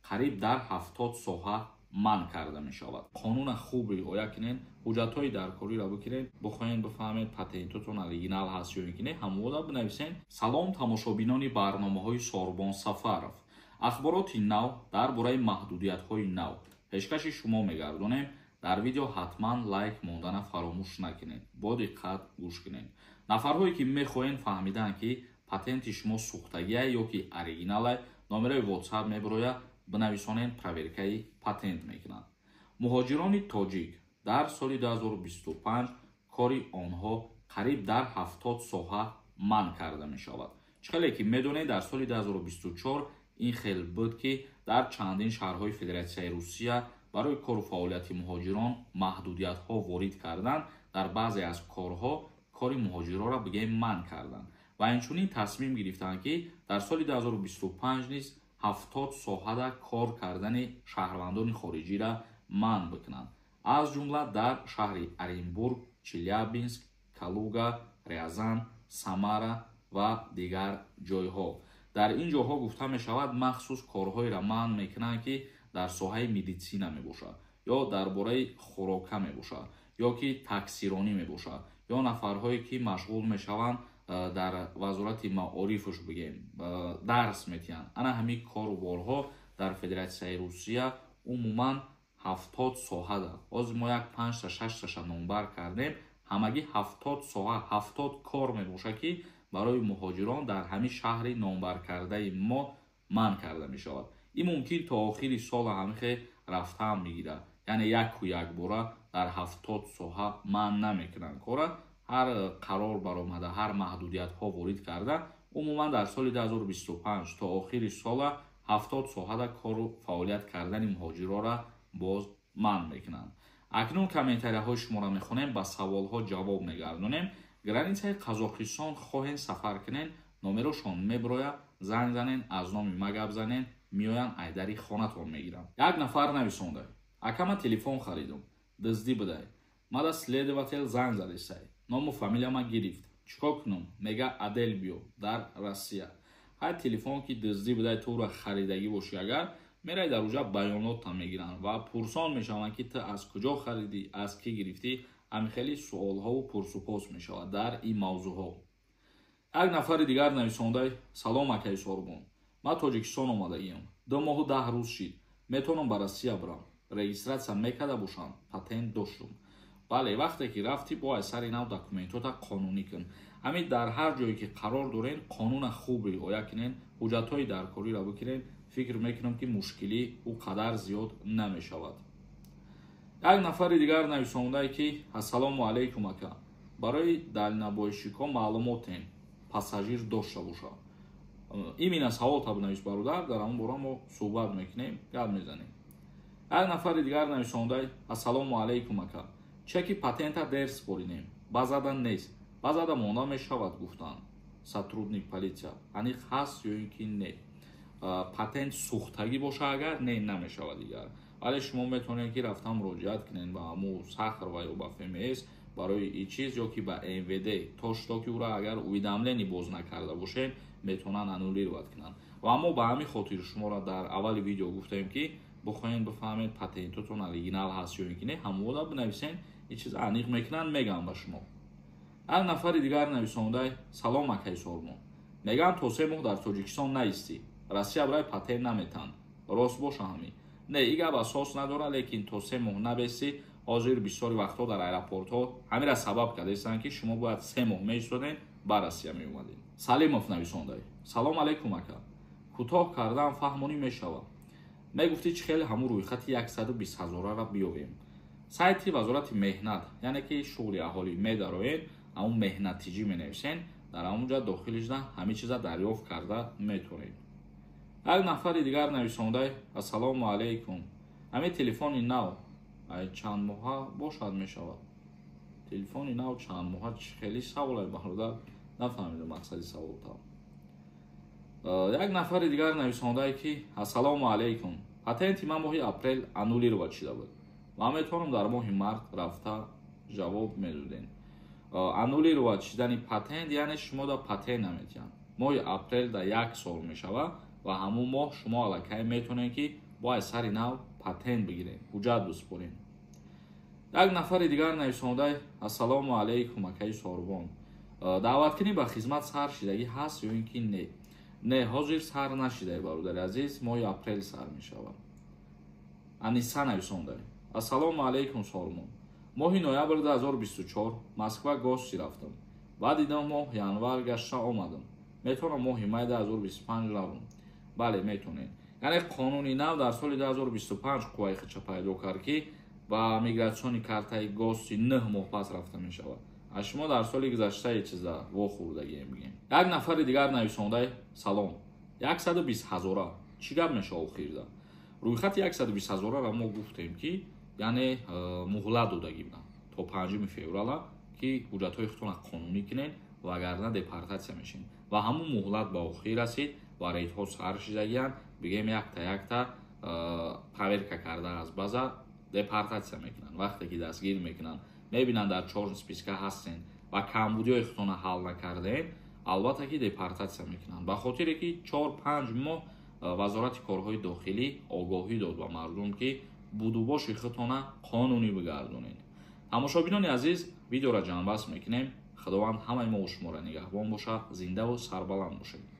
қариб дар 70 соҳа манъ карда мешавад. қонуна хуб риоя кунед, ҳуҷҷатҳои даркориро бикунед, бихоҳед бифаҳмед патентотон оригинал ҳаст ё ин ки не, ҳамода бинависед. Салом тамошобинони барномаҳои Сорбон Сафаров. ахбороти нав дар бораи маҳдудиятҳои нав пешкаши шумо мегардонем. дар видео ҳатман лайк мондана фаромӯш накунед. Бо диққат гӯш кунед. нафарҳое ки мехоҳед фаҳмиданд ки патенти шумо сухтагия ё ки оригинала, номерои WhatsApp мебароя бинависонед, проверкаи патент мекунанд. муҳоҷирони тоҷик дар соли 2025 кори онҳо қариб дар 70 соҳа манъ карда мешавад. чихеле ки медонед, дар соли 2024 ин хел буд ки дар чандин шаҳрҳои Федератсияи Русия барои кору фаъолияти муҳоҷирон маҳдудиятҳо ворид карданд. дар баъзе аз корҳо кори муҳоҷиронро бигем манъ карданд ва инчунин тасмим гирифтанд ки дар соли 2025 низ 70 соҳада кор кардани шаҳрвандони хориҷиро манъ бикунанд, аз ҷумла дар шаҳри Оренбург, Челябинск, Калуга, Рязан, Самара ва дигар ҷойҳо. дар ин ҷойҳо гуфта мешавад махсус корҳоеро манъ мекунанд ки дар соҳаи медитсина мебошад ё дар бораи хӯрока мебошад ё ки таксиронӣ мебошад ё нафарҳое ки машғул мешаванд дар вазорати маорифуш бигем дарс метиҳанд. ана ҳамин коруборҳо дар Федератсияи Русия умуман 70 соҳада. ҳозир мо як 5-6 номбар кардем. ҳамагӣ 70 соҳа 70 кор мебошад ки барои муҳоҷирон дар ҳамин шаҳри номбаркардаи мо манъ карда мешавад. ин мумкин то охири сол ҳамихе рафтаам мегирад, яъне яку якбора дар 70 соҳа манъ намекунанд кора. ҳар қарор баромада, ҳар маҳдудиятҳо ворид карда, умуман дар соли 2025 то охири сола 70 соҳада кору фаъолият кардани муҳоҷиронро боз манъ мекунанд. акнун комментарияҳои шуморо мехонем, ба саволҳо ҷавоб мегардонем. границаи Қазоқистон хоҳед сафар кунед, номерошон мебароя, занг занед, аз номи ма гап занед, меоянд айдари хонатон мегиранд. як нафар нависонда: акама телефон харидам, дуздӣ будай, мада следовател занг задистай, ному фамилияма гирифт, чикор кунам? Мега Адель биё дар Россия. ҳар телефон ки дуздӣ будай туро харидагӣ бошӣ, агар мерай дар уҷа баёнотам мегиранд ва пурсон мешаванд ки ту аз куҷо харидӣ, аз кӣ гирифтӣ. ҳамихели суолҳову пурсупос мешавад дар ин мавзӯъҳо. як нафари дигар нависондай: салом акаи Сорбон, ман Тоҷикистон омадаам, 2 моҳу 10 рӯз шид, метавонам ба Россия барам, регистратсия мекарда бошам, патент доштам. бале, вақте ки рафтӣ бояд сари нав документота қонунӣ кун. ҳамин дар ҳар ҷое ки қарор доред қонуна хуб риоя кунед, ҳуҷҷатҳои даркориро бикунед. фикр мекунам ки мушкилӣ ӯ қадар зиёд намешавад. як нафари дигар нависондае ки ассалому алайкум ака, барои далнабойшико маълумотем пассажир дошта бошад. имина савол табинавис бародар, дар ҳамон бора мо суҳбат мекунем, гап мезанем. як нафари дигар нависондае: ассалому алайкум ака, чеки патента дер споридем, базада нест, базада монда мешавад гуфтанд сотрудник полиция. аниқ ҳаст ё ин ки не? патент сухтагӣ боша агар не намешавад дигар. вале шумо метавонед ки рафта муроҷиат кунед ба ҳаму сахр ва ё ба ФМС барои ин чиз ё ки ба МВД то ки ура агар уведомление боз накарда бошед метавонанд аннулировать кунанд. ва аммо ба ҳамин хотир шуморо дар аввали видео гуфтем ки бихоҳед бифаҳмед патентотон оригинал ҳаст ё ин ки не, ҳамода бинависед, ин чиз аниқ мекунанд, мегам ба шумо. як нафари дигар нависондай: салом акаи Сорбон, мегӯянд то 3 моҳ дар Тоҷикистон наистӣ, Россия барои патент наметаҳанд, рост боша ҳамин? не, ин гап асос надорад, лекин то 3 моҳ набестӣ. ҳозир бисёри вақтҳо дар аэропортҳо ҳамира сабаб кардастанд ки шумо бояд 3 моҳ меистодед, ба Россия меомадед. Салимов нависондай: салом алайкум ака, кӯтоҳ кардан фаҳмонӣ мешавад. мегуфтӣ чӣ хеле ҳамун рӯйхати 120 000-ро биёвем. сайти вазорати меҳнат, яъне ки шуғли аҳолӣ медароед, ҳамун меҳнатиҷӣ менависед, дар ҳамунҷа дохилида ҳамин чиза дарёфт карда метавонед. як нафари дигар нависондай: ассалому алайкум, ҳамин телефони нав чанд моҳа бошад мешавад? телефони нав чанд моҳа чӣ хеле саволай бародар, нафаҳмидам мақсади саволтам. як нафари дигар нависондае ки ассалому алайкум, патенти ман моҳи апрел аннулировать шуда буд, ман метавонам дар моҳи март рафта ҷавоб медодем. аннулировать шудани патент яъне шумо да патент наметиҳанд. моҳи апрел да 1 сол мешавад ва ҳамун моҳ шумо аллакай метавонед ки باید سری نو پاتنت بگیرین، حجت بسپرین. یک نفر دیگر نویسنده السلام علیکم اکای ساربان، دعوت کنی به خدمت سر شدگی هست یا اینکه نه؟ نه حاضر سر نشده برادر عزیز، ماه اپریل سر می شود. انیسا نویسنده السلام علیکم ساربان، ماه نوامبر 2024 مسکو گشتی رفتم. بعد دیدم ماه январ گشته آمدم. میتونم ماه مای 2025 روم؟ بله میتونین. یعنی قانونی نو در سال 2025 قوای خدشه پیدا کرد که با میگراسیون کارتای گشتی 9 ماه پس رفته می شود. شما در سال گذشته چیزا وا خوردگی میگین. یک نفر دیگر نویسنده سلام 120,000 چی گپ میشه آخردا؟ رویخط 120,000 را ما گفتیم که یعنی مهلت دادگی بودن تا 5 فوریه که حجت‌های خودتون قانونی کنین و اگر نه دپورتاسیا میشین و همون مهلت به آخر رسید و ریت‌ها سر شدگیان بگیم یک تا پاورکا کرده از بازا دپورتاسیا میکنن. وقتی که دستگیر میکنن میبینن در چهار سپیسکا هستین و کمبودی خودتون حل نکردین، البته که دپورتاسیا میکنن. به خاطر که 4-5 ماه وزارت کارهای داخلی آگاهی داد به مردم که بودوباش خودتون قانونی بگردونین. تماشابینان عزیز، ویدیو را جانبست میکنیم. خداوند همه ما و شما را نگهبان باشه، زنده و سربلند باشید.